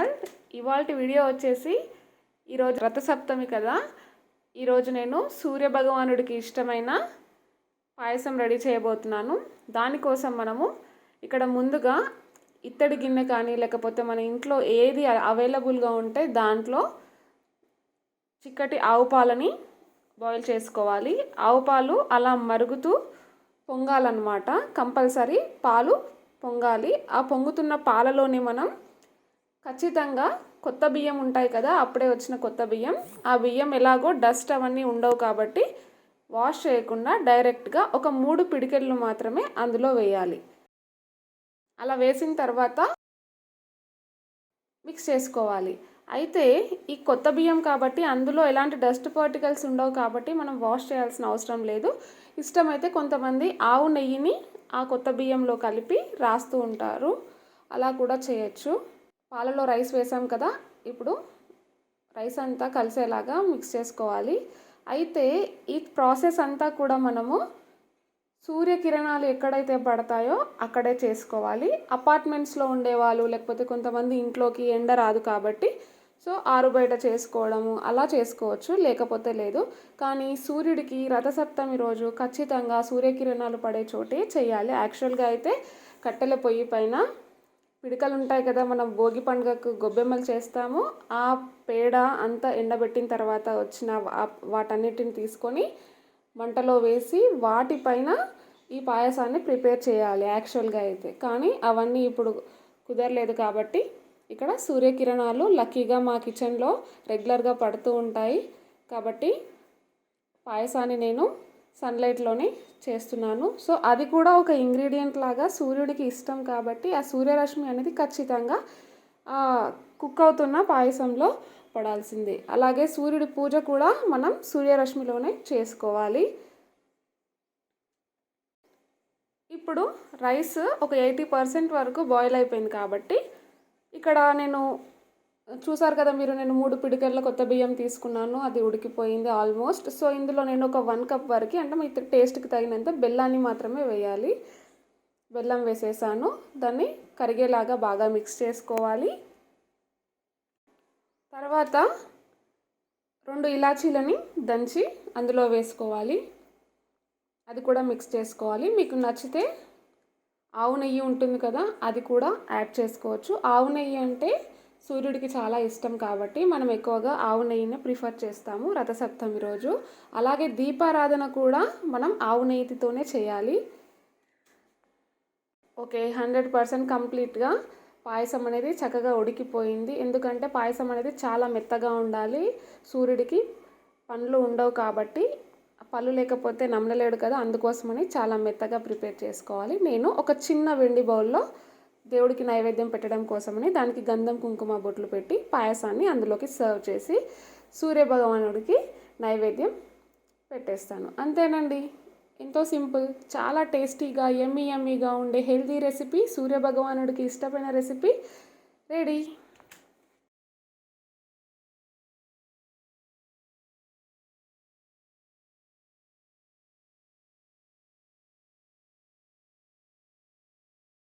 Channel. ఇవాల్టి video వచ్చేసి ఈరోజు రథసప్తమి కదా. ఈరోజు నేను సూర్య భగవానుడికి ఇష్టమైన పాయసం రెడీ చేయబోతున్నాను. దానికోసం మనము ఇక్కడ ముందుగా ఇత్తడి గిన్నె కానీ లేకపోతే మన ఇంట్లో ఏది అవైలబుల్గా ఉంటే దాంట్లో చిక్కటి ఆవు పాలని బాయిల్ చేసుకోవాలి. ఆవు పాలు అలా మరుగుతూ పొంగాలన్నమాట. కంపల్సరీ పాలు పొంగాలి. ఆ పొంగుతున్న పాలలోనే మనం ఖచ్చితంగా కొత్త బియ్యం ఉంటాయి కదా, అప్పుడే వచ్చిన కొత్త బియ్యం, ఆ బియ్యం ఎలాగో డస్ట్ అవన్నీ ఉండవు కాబట్టి వాష్ చేయకుండా డైరెక్ట్గా ఒక 3 పిడికెళ్ళు మాత్రమే అందులో వేయాలి. అలా వేసిన తర్వాత మిక్స్ చేసుకోవాలి. అయితే ఈ కొత్త బియ్యం కాబట్టి అందులో ఎలాంటి డస్ట్ పార్టికల్స్ ఉండవు కాబట్టి మనం వాష్ చేయాల్సిన అవసరం లేదు. ఇష్టమైతే కొంతమంది ఆవు నెయ్యిని ఆ కొత్త బియ్యంలో కలిపి రాస్తూ ఉంటారు, అలా కూడా చేయొచ్చు. పాలలో రైస్ వేసాం కదా, ఇప్పుడు రైస్ అంతా కలిసేలాగా మిక్స్ చేసుకోవాలి. అయితే ఈ ప్రాసెస్ అంతా కూడా మనము సూర్యకిరణాలు ఎక్కడైతే పడతాయో అక్కడే చేసుకోవాలి. అపార్ట్మెంట్స్లో ఉండేవాళ్ళు లేకపోతే కొంతమంది ఇంట్లోకి ఎండ రాదు కాబట్టి సో ఆరు బయట చేసుకోవడము అలా చేసుకోవచ్చు, లేకపోతే లేదు. కానీ సూర్యుడికి రథసప్తమి రోజు ఖచ్చితంగా సూర్యకిరణాలు పడే చోటే చేయాలి. యాక్చువల్గా అయితే కట్టెల పొయ్యి పైన పిడకలు ఉంటాయి కదా, మనం భోగి పండుగకు గొబ్బెమ్మలు చేస్తాము, ఆ పేడ అంతా ఎండబెట్టిన తర్వాత వచ్చిన వాటన్నిటిని తీసుకొని మంటలో వేసి వాటిపైన ఈ పాయసాన్ని ప్రిపేర్ చేయాలి యాక్చువల్గా అయితే. కానీ అవన్నీ ఇప్పుడు కుదరలేదు కాబట్టి ఇక్కడ సూర్యకిరణాలు లక్కీగా మా కిచెన్లో రెగ్యులర్గా పడుతూ ఉంటాయి కాబట్టి పాయసాన్ని నేను సన్లైట్లోనే చేస్తున్నాను. సో అది కూడా ఒక ఇంగ్రీడియంట్ లాగా సూర్యుడికి ఇష్టం కాబట్టి ఆ సూర్యరశ్మి అనేది ఖచ్చితంగా కుక్ అవుతున్న పాయసంలో పడాల్సిందే. అలాగే సూర్యుడి పూజ కూడా మనం సూర్యరశ్మిలోనే చేసుకోవాలి. ఇప్పుడు రైస్ ఒక 80% వరకు బాయిల్ అయిపోయింది కాబట్టి ఇక్కడ నేను చూసారు కదా మీరు, నేను 3 పిడికెళ్ళ కొత్త బియ్యం తీసుకున్నాను, అది ఉడికిపోయింది ఆల్మోస్ట్. సో ఇందులో నేను ఒక 1 కప్ వరకు, అంటే మీ టేస్ట్కి తగినంత బెల్లాన్ని మాత్రమే వేయాలి. బెల్లం వేసేసాను. దాన్ని కరిగేలాగా బాగా మిక్స్ చేసుకోవాలి. తర్వాత 2 ఇలాచీలని దంచి అందులో వేసుకోవాలి, అది కూడా మిక్స్ చేసుకోవాలి. మీకు నచ్చితే ఆవు నెయ్యి ఉంటుంది కదా, అది కూడా యాడ్ చేసుకోవచ్చు. ఆవు నెయ్యి అంటే సూర్యుడికి చాలా ఇష్టం కాబట్టి మనం ఎక్కువగా ఆవు నెయ్యిని ప్రిఫర్ చేస్తాము రథసప్తమి రోజు. అలాగే దీపారాధన కూడా మనం ఆవు నెయ్యితోనే చేయాలి. ఓకే, 100% కంప్లీట్గా పాయసం అనేది చక్కగా ఉడికిపోయింది. ఎందుకంటే పాయసం అనేది చాలా మెత్తగా ఉండాలి. సూర్యుడికి పండ్లు ఉండవు కాబట్టి, పళ్ళు లేకపోతే నమ్మలేడు కదా, అందుకోసమని చాలా మెత్తగా ప్రిపేర్ చేసుకోవాలి. నేను ఒక చిన్న వెండి బౌల్లో దేవుడికి నైవేద్యం పెట్టడం కోసమని దానికి గంధం కుంకుమ బొట్లు పెట్టి పాయసాన్ని అందులోకి సర్వ్ చేసి సూర్య భగవానుడికి నైవేద్యం పెట్టేస్తాను. అంతేనండి, ఎంతో సింపుల్, చాలా టేస్టీగా యమ్మీగా ఉండే హెల్తీ రెసిపీ, సూర్య భగవానుడికి ఇష్టమైన రెసిపీ రెడీ.